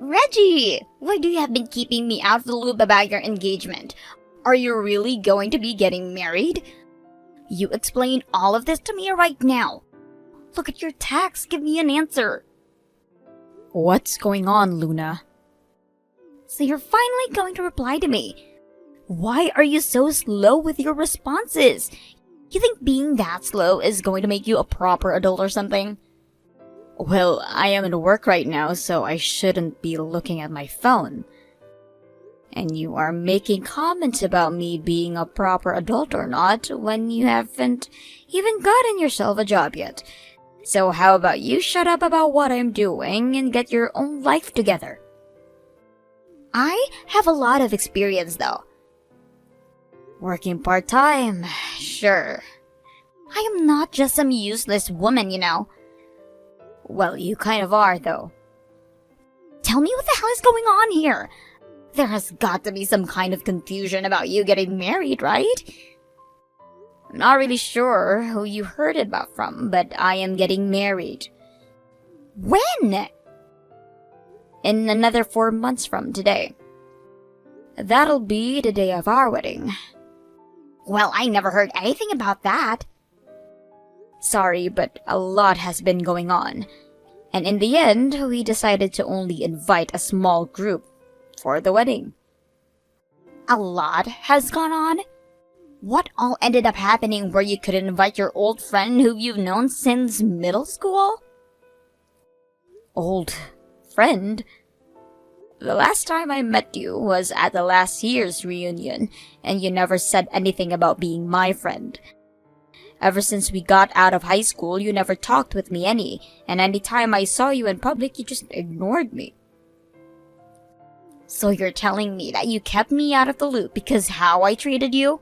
Reggie! Why do you have been keeping me out of the loop about your engagement? Are you really going to be getting married? You explain all of this to me right now. Look at your text, give me an answer. What's going on, Luna? So you're finally going to reply to me. Why are you so slow with your responses? You think being that slow is going to make you a proper adult or something? Well, I am at work right now, so I shouldn't be looking at my phone. And you are making comments about me being a proper adult or not when you haven't even gotten yourself a job yet. So how about you shut up about what I'm doing and get your own life together? I have a lot of experience though. Working part-time, sure. I am not just some useless woman, you know. Well, you kind of are, though. Tell me what the hell is going on here? There has got to be some kind of confusion about you getting married, right? I'm not really sure who you heard it about from, but I am getting married. When? In another 4 months from today. That'll be the day of our wedding. Well, I never heard anything about that. Sorry, but a lot has been going on. And in the end, we decided to only invite a small group for the wedding. A lot has gone on? What all ended up happening where you couldn't invite your old friend who you've known since middle school? Old friend? The last time I met you was at the last year's reunion, and you never said anything about being my friend. Ever since we got out of high school, you never talked with me any, and any time I saw you in public, you just ignored me. So you're telling me that you kept me out of the loop because how I treated you?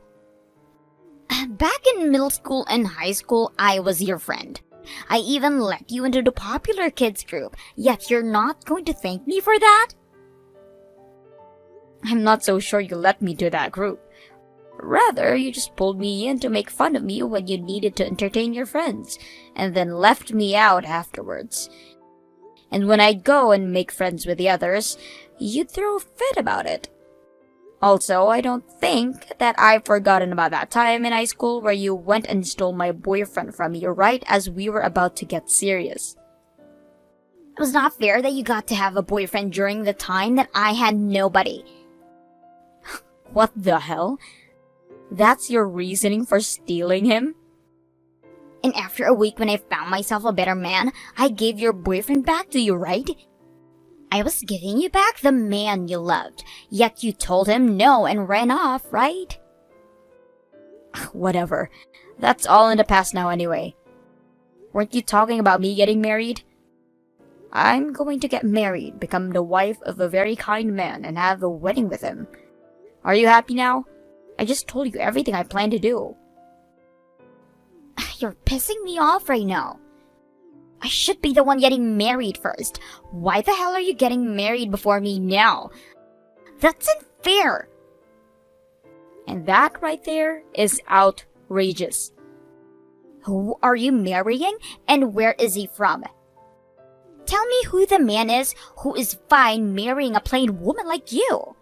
Back in middle school and high school, I was your friend. I even let you into the popular kids group, yet you're not going to thank me for that? I'm not so sure you let me to that group. Rather, you just pulled me in to make fun of me when you needed to entertain your friends, and then left me out afterwards. And when I'd go and make friends with the others, you'd throw a fit about it. Also, I don't think that I've forgotten about that time in high school where you went and stole my boyfriend from me right as we were about to get serious. It was not fair that you got to have a boyfriend during the time that I had nobody. What the hell? That's your reasoning for stealing him? And after a week when I found myself a better man, I gave your boyfriend back to you, right? I was giving you back the man you loved, yet you told him no and ran off, right? Whatever. That's all in the past now anyway. Weren't you talking about me getting married? I'm going to get married, become the wife of a very kind man, and have a wedding with him. Are you happy now? I just told you everything I plan to do. You're pissing me off right now. I should be the one getting married first. Why the hell are you getting married before me now? That's unfair. And that right there is outrageous. Who are you marrying and where is he from? Tell me who the man is who is fine marrying a plain woman like you.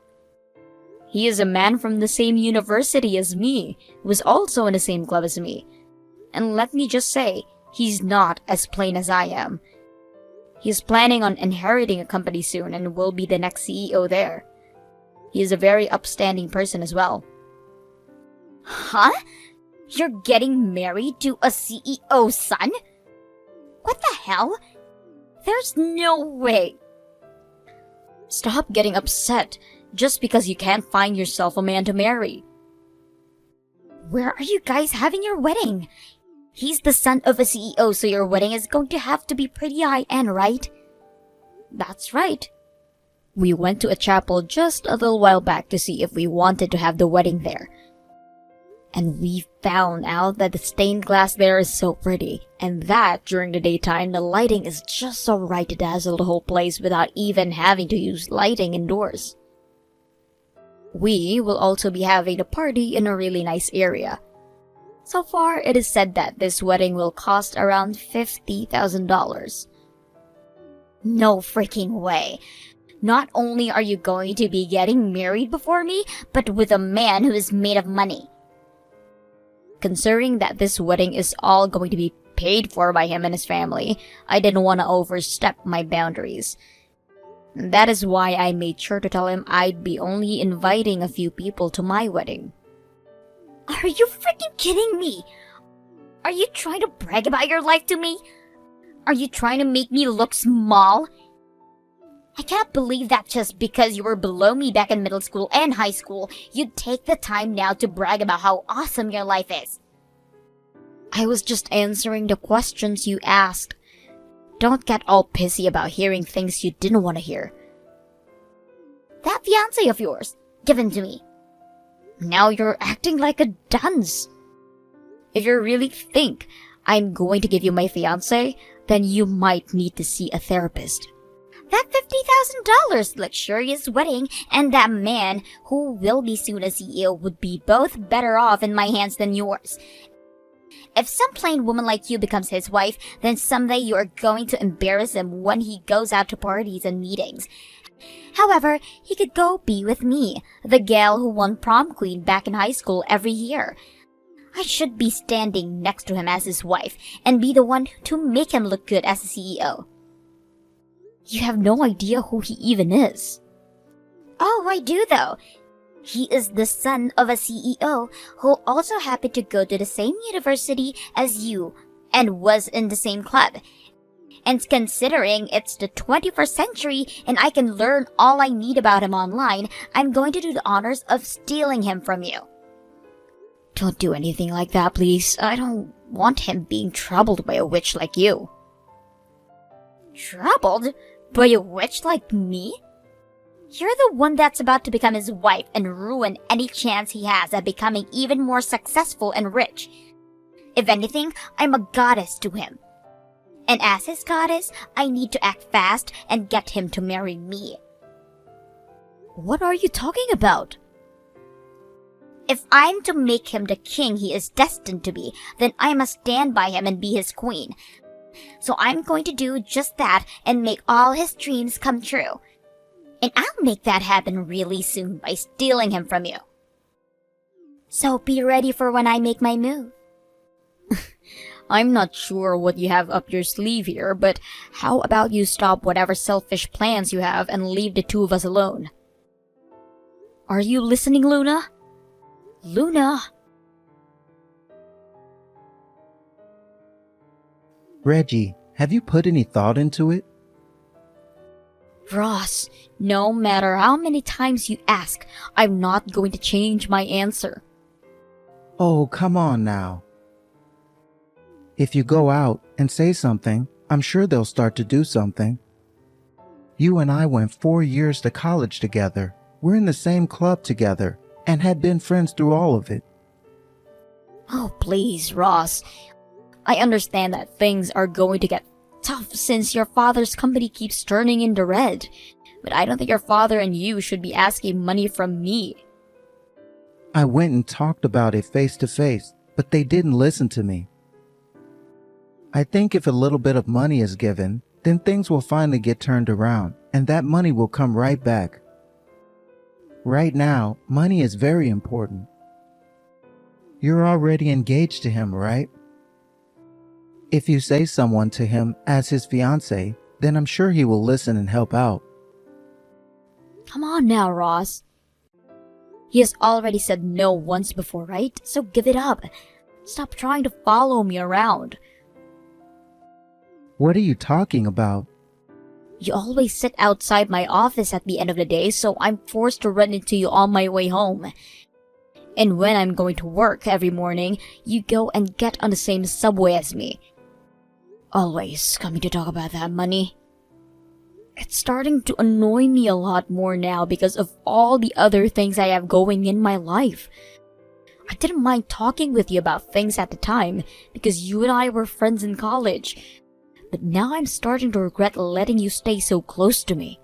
He is a man from the same university as me, who was also in the same club as me. And let me just say, he's not as plain as I am. He's planning on inheriting a company soon and will be the next CEO there. He is a very upstanding person as well. Huh? You're getting married to a CEO's son? What the hell? There's no way. Stop getting upset just because you can't find yourself a man to marry. Where are you guys having your wedding? He's the son of a CEO, so your wedding is going to have to be pretty high-end, right? That's right. We went to a chapel just a little while back to see if we wanted to have the wedding there. And we found out that the stained glass there is so pretty, and that during the daytime the lighting is just so right to dazzle the whole place without even having to use lighting indoors. We will also be having a party in a really nice area. So far, it is said that this wedding will cost around $50,000. No freaking way. Not only are you going to be getting married before me, but with a man who is made of money. Considering that this wedding is all going to be paid for by him and his family, I didn't want to overstep my boundaries. That is why I made sure to tell him I'd be only inviting a few people to my wedding. Are you freaking kidding me? Are you trying to brag about your life to me? Are you trying to make me look small? I can't believe that just because you were below me back in middle school and high school, you'd take the time now to brag about how awesome your life is. I was just answering the questions you asked. Don't get all pissy about hearing things you didn't want to hear. That fiancé of yours, given to me. Now you're acting like a dunce. If you really think I'm going to give you my fiancé, then you might need to see a therapist. That $50,000 luxurious wedding and that man who will be soon a CEO would be both better off in my hands than yours. If some plain woman like you becomes his wife, then someday you are going to embarrass him when he goes out to parties and meetings. However, he could go be with me, the gal who won prom queen back in high school every year. I should be standing next to him as his wife and be the one to make him look good as a CEO. You have no idea who he even is. Oh, I do though. He is the son of a CEO who also happened to go to the same university as you and was in the same club. And considering it's the 21st century and I can learn all I need about him online, I'm going to do the honors of stealing him from you. Don't do anything like that, please. I don't want him being troubled by a witch like you. Troubled? By a witch like me? You're the one that's about to become his wife and ruin any chance he has at becoming even more successful and rich. If anything, I'm a goddess to him. And as his goddess, I need to act fast and get him to marry me. What are you talking about? If I'm to make him the king he is destined to be, then I must stand by him and be his queen. So I'm going to do just that and make all his dreams come true. And I'll make that happen really soon by stealing him from you. So be ready for when I make my move. I'm not sure what you have up your sleeve here, but how about you stop whatever selfish plans you have and leave the two of us alone? Are you listening, Luna? Luna! Reggie, have you put any thought into it? Ross, no matter how many times you ask, I'm not going to change my answer. Oh, come on now. If you go out and say something, I'm sure they'll start to do something. You and I went 4 years to college together. We're in the same club together and had been friends through all of it. Oh, please, Ross. I understand that things are going to get tough since your father's company keeps turning into red. But I don't think your father and you should be asking money from me. I went and talked about it face to face, but they didn't listen to me. I think if a little bit of money is given, then things will finally get turned around, and that money will come right back. Right now, money is very important. You're already engaged to him, right? If you say someone to him as his fiancé, then I'm sure he will listen and help out. Come on now, Ross. He has already said no once before, right? So give it up. Stop trying to follow me around. What are you talking about? You always sit outside my office at the end of the day, so I'm forced to run into you on my way home. And when I'm going to work every morning, you go and get on the same subway as me. Always coming to talk about that money. It's starting to annoy me a lot more now because of all the other things I have going in my life. I didn't mind talking with you about things at the time because you and I were friends in college. But now I'm starting to regret letting you stay so close to me.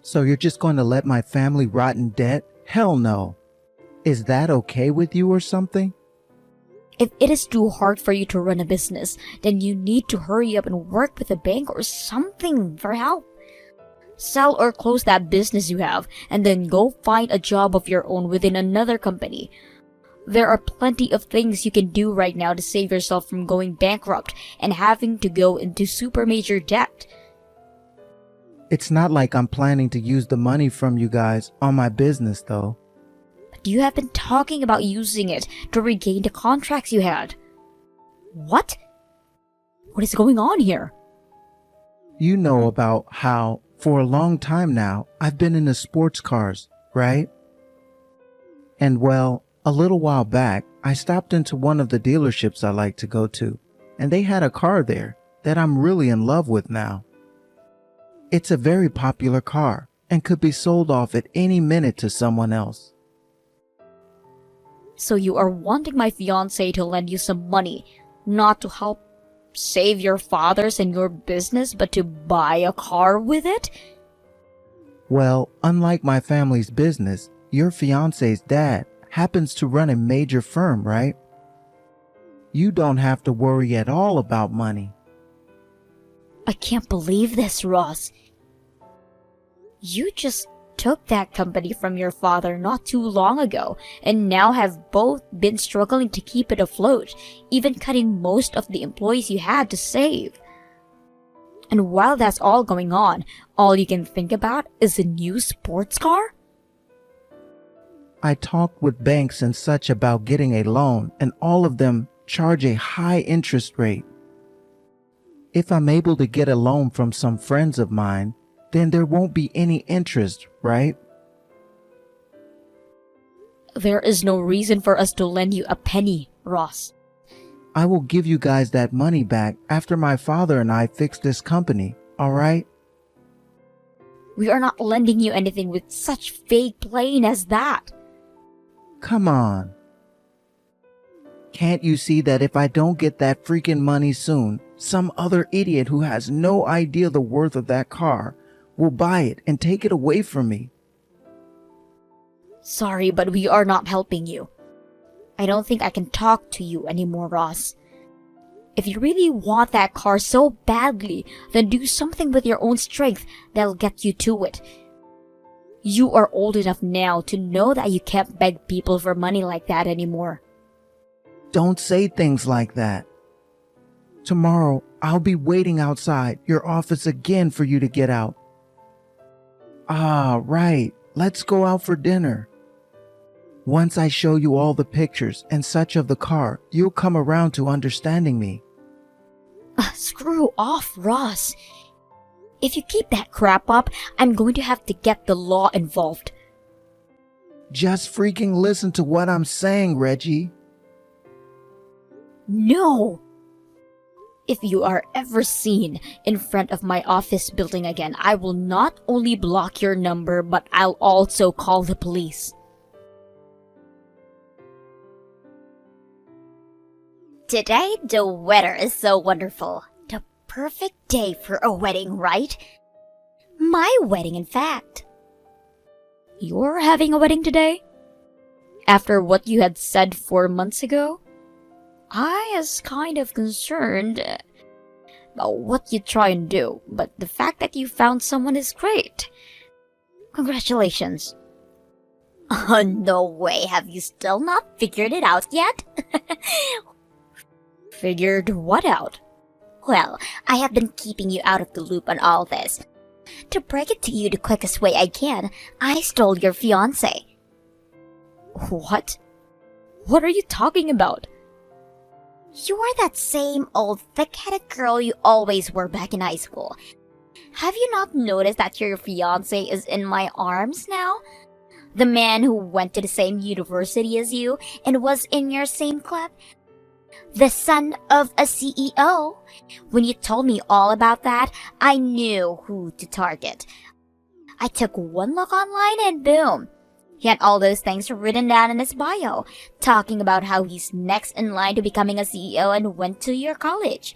So you're just going to let my family rot in debt? Hell no. Is that okay with you or something? If it is too hard for you to run a business, then you need to hurry up and work with a bank or something for help. Sell or close that business you have, and then go find a job of your own within another company. There are plenty of things you can do right now to save yourself from going bankrupt and having to go into super major debt. It's not like I'm planning to use the money from you guys on my business, though. But you have been talking about using it to regain the contracts you had. What? What is going on here? You know about how, for a long time now, I've been into sports cars, right? And well, a little while back, I stopped into one of the dealerships I like to go to, and they had a car there that I'm really in love with now. It's a very popular car and could be sold off at any minute to someone else. So you are wanting my fiancé to lend you some money, not to help save your father's and your business, but to buy a car with it? Well, unlike my family's business, your fiancé's dad happens to run a major firm, right? You don't have to worry at all about money. I can't believe this, Ross. You just took that company from your father not too long ago, and now have both been struggling to keep it afloat, even cutting most of the employees you had to save. And while that's all going on, all you can think about is a new sports car? I talked with banks and such about getting a loan, and all of them charge a high interest rate. If I'm able to get a loan from some friends of mine, then there won't be any interest, right? There is no reason for us to lend you a penny, Ross. I will give you guys that money back after my father and I fix this company, all right? We are not lending you anything with such fake playing as that. Come on. Can't you see that if I don't get that freaking money soon, some other idiot who has no idea the worth of that car will buy it and take it away from me? Sorry, but we are not helping you. I don't think I can talk to you anymore, Ross. If you really want that car so badly, then do something with your own strength that'll get you to it. You are old enough now to know that you can't beg people for money like that anymore. Don't say things like that. Tomorrow, I'll be waiting outside your office again for you to get out. Ah, right. Let's go out for dinner. Once I show you all the pictures and such of the car, you'll come around to understanding me. Screw off, Ross. If you keep that crap up, I'm going to have to get the law involved. Just freaking listen to what I'm saying, Reggie. No! If you are ever seen in front of my office building again, I will not only block your number, but I'll also call the police. Today, the weather is so wonderful. The perfect day for a wedding, right? My wedding, in fact. You're having a wedding today? After what you had said 4 months ago? I was kind of concerned about what you try and do, but the fact that you found someone is great. Congratulations. Oh, no way. Have you still not figured it out yet? Figured what out? Well, I have been keeping you out of the loop on all this. To break it to you the quickest way I can, I stole your fiancé. What? What are you talking about? You're that same old thick-headed girl you always were back in high school. Have you not noticed that your fiancé is in my arms now? The man who went to the same university as you and was in your same club? The son of a CEO. When you told me all about that, I knew who to target. I took one look online and boom. He had all those things written down in his bio, talking about how he's next in line to becoming a CEO and went to your college.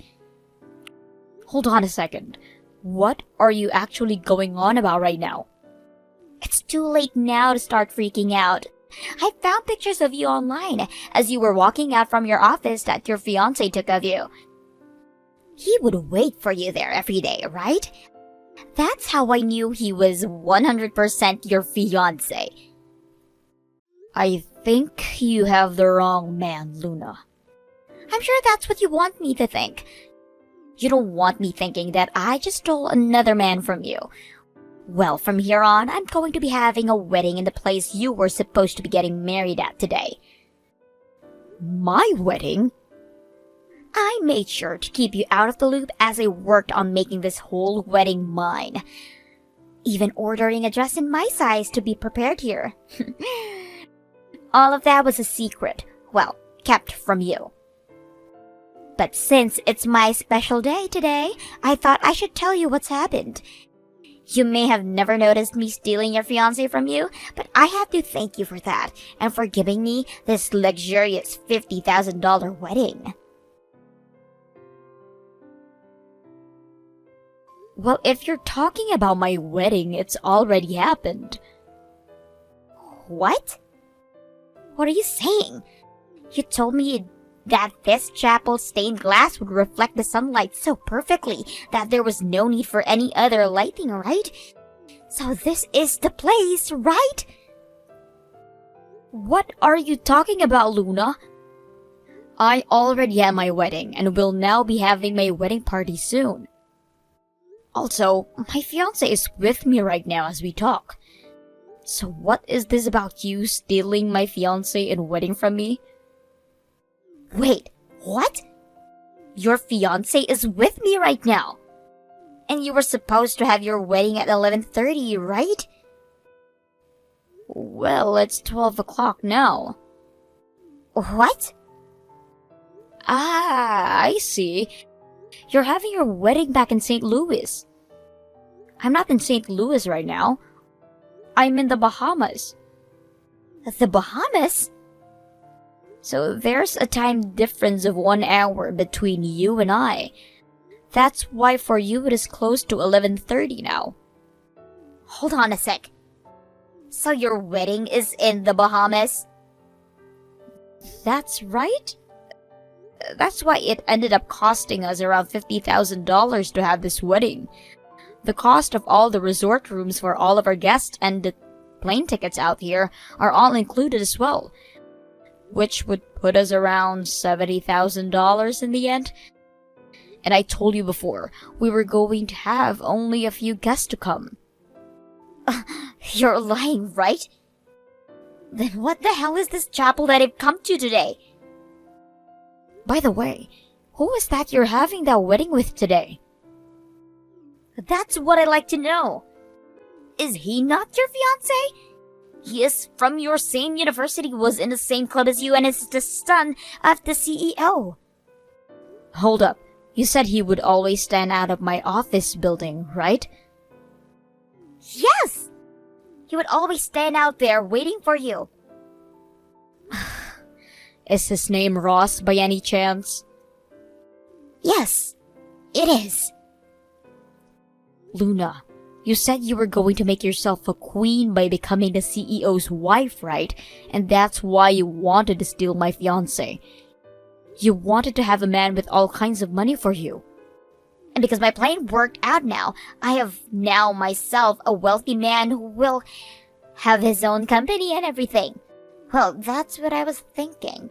Hold on a second. What are you actually going on about right now? It's too late now to start freaking out. I found pictures of you online as you were walking out from your office that your fiancé took of you. He would wait for you there every day, right? That's how I knew he was 100% your fiance. I think you have the wrong man, Luna. I'm sure that's what you want me to think. You don't want me thinking that I just stole another man from you. Well, from here on, I'm going to be having a wedding in the place you were supposed to be getting married at today. My wedding? I made sure to keep you out of the loop as I worked on making this whole wedding mine. Even ordering a dress in my size to be prepared here. All of that was a secret. Well, kept from you. But since it's my special day today, I thought I should tell you what's happened. You may have never noticed me stealing your fiancé from you, but I have to thank you for that and for giving me this luxurious $50,000 wedding. Well, if you're talking about my wedding, it's already happened. What? What are you saying? You told me that this chapel's stained glass would reflect the sunlight so perfectly that there was no need for any other lighting, right? So this is the place, right? What are you talking about, Luna? I already had my wedding and will now be having my wedding party soon. Also, my fiancé is with me right now as we talk. So what is this about you stealing my fiancé and wedding from me? Wait, what? Your fiancé is with me right now. And you were supposed to have your wedding at 11:30, right? Well, it's 12 o'clock now. What? Ah, I see. You're having your wedding back in St. Louis. I'm not in St. Louis right now. I'm in the Bahamas. The Bahamas? So there's a time difference of 1 hour between you and I. That's why for you it is close to 11:30 now. Hold on a sec. So your wedding is in the Bahamas? That's right. That's why it ended up costing us around $50,000 to have this wedding. The cost of all the resort rooms for all of our guests and the plane tickets out here are all included as well, which would put us around $70,000 in the end. And I told you before, we were going to have only a few guests to come. You're lying, right? Then what the hell is this chapel that I've come to today? By the way, who is that you're having that wedding with today? That's what I'd like to know. Is he not your fiancé? He is from your same university, was in the same club as you, and is the son of the CEO. Hold up. You said he would always stand out of my office building, right? Yes! He would always stand out there waiting for you. Is his name Ross by any chance? Yes, it is. Luna, you said you were going to make yourself a queen by becoming the CEO's wife, right? And that's why you wanted to steal my fiancé. You wanted to have a man with all kinds of money for you. And because my plan worked out now, I have now myself a wealthy man who will have his own company and everything. Well, that's what I was thinking.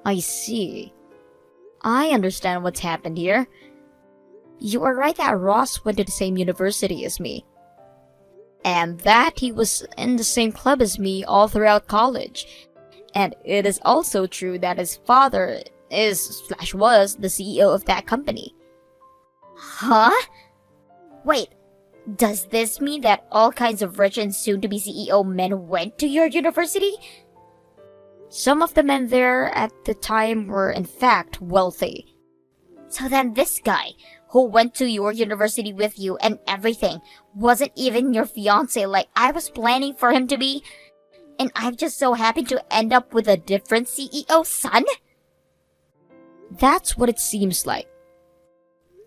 I see. I understand what's happened here. You are right that Ross went to the same university as me. And that he was in the same club as me all throughout college. And it is also true that his father was the CEO of that company. Huh? Wait, does this mean that all kinds of rich and soon-to-be CEO men went to your university? Some of the men there at the time were in fact wealthy. So then this guy, who went to your university with you and everything, wasn't even your fiancé like I was planning for him to be? And I'm just so happy to end up with a different CEO's son? That's what it seems like.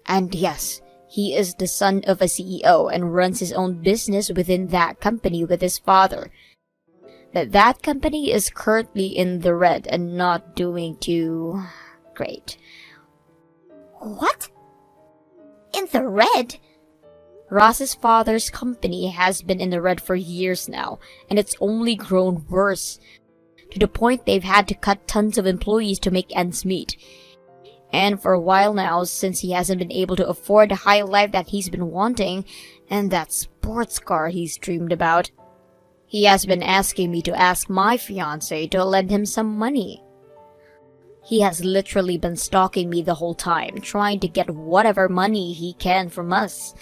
And yes, he is the son of a CEO and runs his own business within that company with his father. But that company is currently in the red and not doing too great. What? In the red? Ross's father's company has been in the red for years now, and it's only grown worse, to the point they've had to cut tons of employees to make ends meet. And for a while now, since he hasn't been able to afford the high life that he's been wanting, and that sports car he's dreamed about, he has been asking me to ask my fiancé to lend him some money. He has literally been stalking me the whole time, trying to get whatever money he can from us.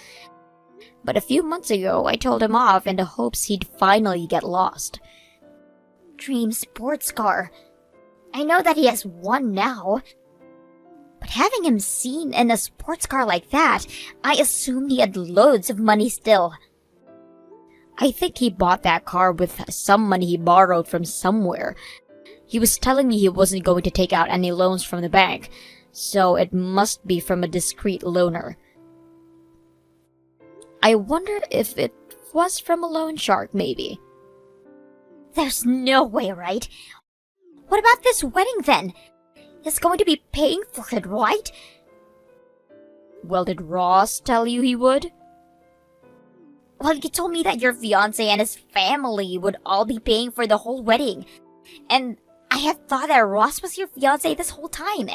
But a few months ago, I told him off in the hopes he'd finally get lost. Dream sports car. I know that he has one now. But having him seen in a sports car like that, I assumed he had loads of money still. I think he bought that car with some money he borrowed from somewhere. He was telling me he wasn't going to take out any loans from the bank, so it must be from a discreet loaner. I wonder if it was from a loan shark, maybe. There's no way, right? What about this wedding then? He's going to be paying for it, right? Well, did Ross tell you he would? Well, you told me that your fiancé and his family would all be paying for the whole wedding. And I had thought that Ross was your fiancé this whole time.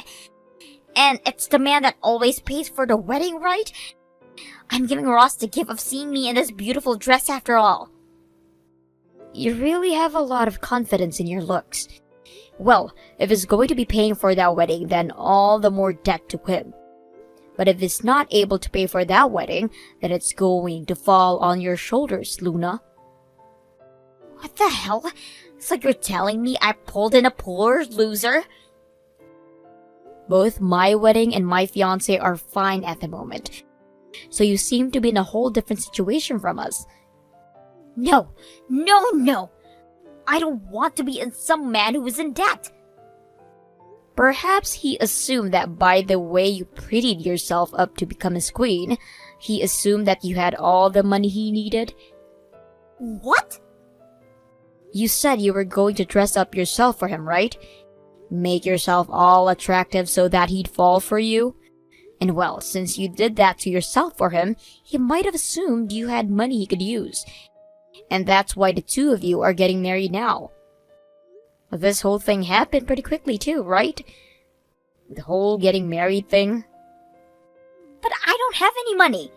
And it's the man that always pays for the wedding, right? I'm giving Ross the gift of seeing me in this beautiful dress after all. You really have a lot of confidence in your looks. Well, if he's going to be paying for that wedding, then all the more debt to him. But if he's not able to pay for that wedding, then it's going to fall on your shoulders, Luna. What the hell? So you're telling me I pulled in a poor loser? Both my wedding and my fiancé are fine at the moment. So you seem to be in a whole different situation from us. No, no, no. I don't want to be in some man who is in debt. Perhaps he assumed that by the way you prettied yourself up to become his queen, he assumed that you had all the money he needed. What? You said you were going to dress up yourself for him, right? Make yourself all attractive so that he'd fall for you? And well, since you did that to yourself for him, he might have assumed you had money he could use. And that's why the two of you are getting married now. This whole thing happened pretty quickly too, right? The whole getting married thing. But I don't have any money.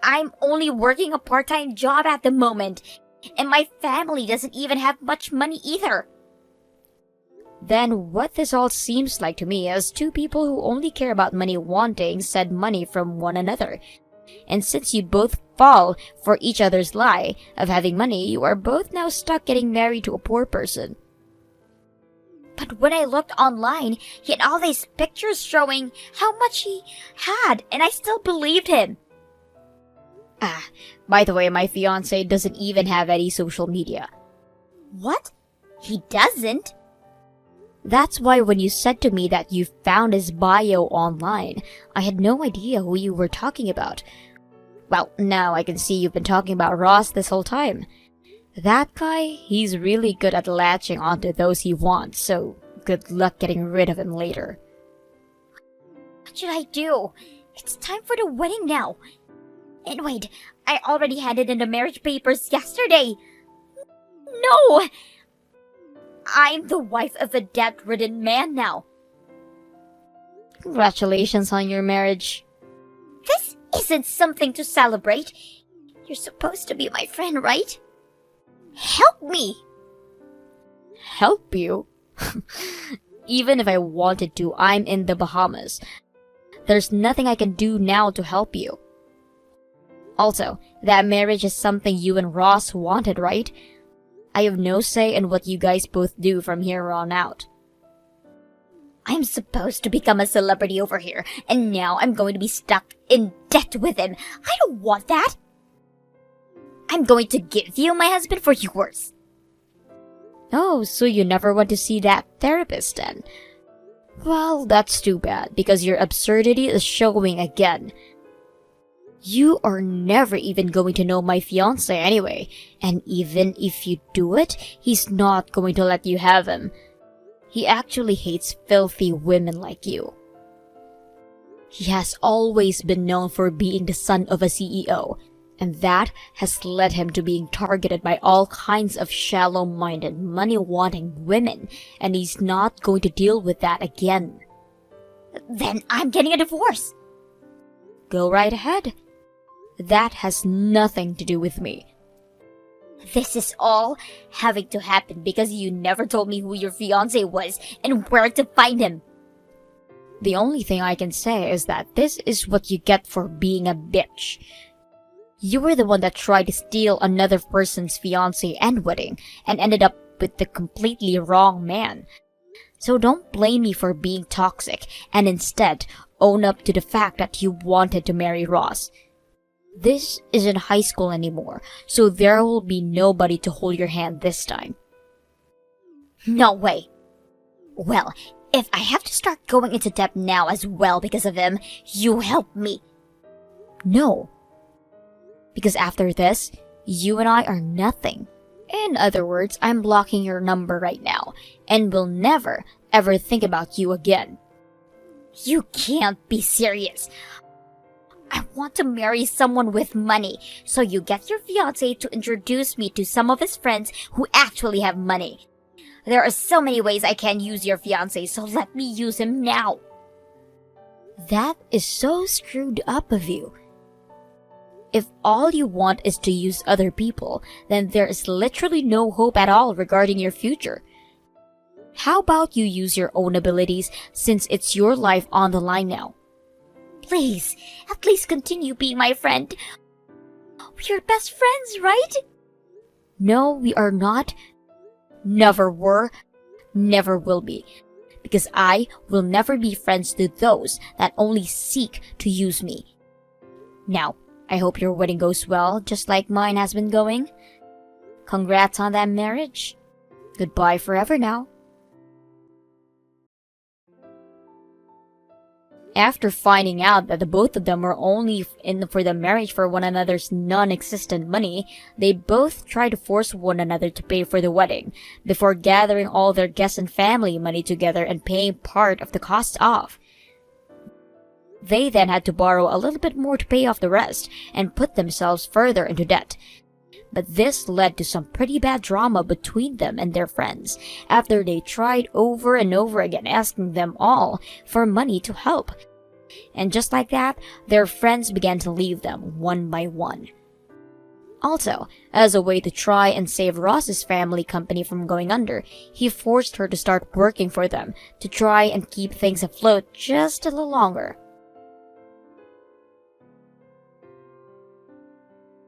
I'm only working a part-time job at the moment, and my family doesn't even have much money either. Then what this all seems like to me is two people who only care about money wanting said money from one another. And since you both fall for each other's lie of having money, you are both now stuck getting married to a poor person. But when I looked online, he had all these pictures showing how much he had, and I still believed him. By the way, my fiancé doesn't even have any social media. What? He doesn't? That's why when you said to me that you found his bio online, I had no idea who you were talking about. Well, now I can see you've been talking about Ross this whole time. That guy, he's really good at latching onto those he wants, so good luck getting rid of him later. What should I do? It's time for the wedding now. And wait, I already handed in the marriage papers yesterday. No! I'm the wife of a debt-ridden man now. Congratulations on your marriage. This isn't something to celebrate. You're supposed to be my friend, right? Help me! Help you? Even if I wanted to, I'm in the Bahamas. There's nothing I can do now to help you. Also, that marriage is something you and Ross wanted, right? I have no say in what you guys both do from here on out. I'm supposed to become a celebrity over here, and now I'm going to be stuck in debt with him. I don't want that. I'm going to give you my husband for yours. Oh, so you never went to see that therapist then? Well, that's too bad, because your absurdity is showing again. You are never even going to know my fiancé anyway, and even if you do it, he's not going to let you have him. He actually hates filthy women like you. He has always been known for being the son of a CEO, And that has led him to being targeted by all kinds of shallow-minded, money-wanting women, and he's not going to deal with that again. Then I'm getting a divorce. Go right ahead. That has nothing to do with me. This is all having to happen because you never told me who your fiancé was and where to find him. The only thing I can say is that this is what you get for being a bitch. You were the one that tried to steal another person's fiancé and wedding and ended up with the completely wrong man. So don't blame me for being toxic and instead own up to the fact that you wanted to marry Ross. This isn't high school anymore, so there will be nobody to hold your hand this time. No way. Well, if I have to start going into debt now as well because of him, you help me. No. Because after this, you and I are nothing. In other words, I'm blocking your number right now, and will never, ever think about you again. You can't be serious. I want to marry someone with money, so you get your fiancé to introduce me to some of his friends who actually have money. There are so many ways I can use your fiancé, so let me use him now. That is so screwed up of you. If all you want is to use other people, then there is literally no hope at all regarding your future. How about you use your own abilities since it's your life on the line now? Please, at least continue being my friend. We're best friends, right? No, we are not. Never were. Never will be. Because I will never be friends to those that only seek to use me. Now, I hope your wedding goes well, just like mine has been going. Congrats on that marriage. Goodbye forever now. After finding out that the both of them were only in for the marriage for one another's non-existent money, they both tried to force one another to pay for the wedding, before gathering all their guests and family money together and paying part of the cost off. They then had to borrow a little bit more to pay off the rest, and put themselves further into debt. But this led to some pretty bad drama between them and their friends, after they tried over and over again asking them all for money to help. And just like that, their friends began to leave them one by one. Also, as a way to try and save Ross's family company from going under, he forced her to start working for them to try and keep things afloat just a little longer.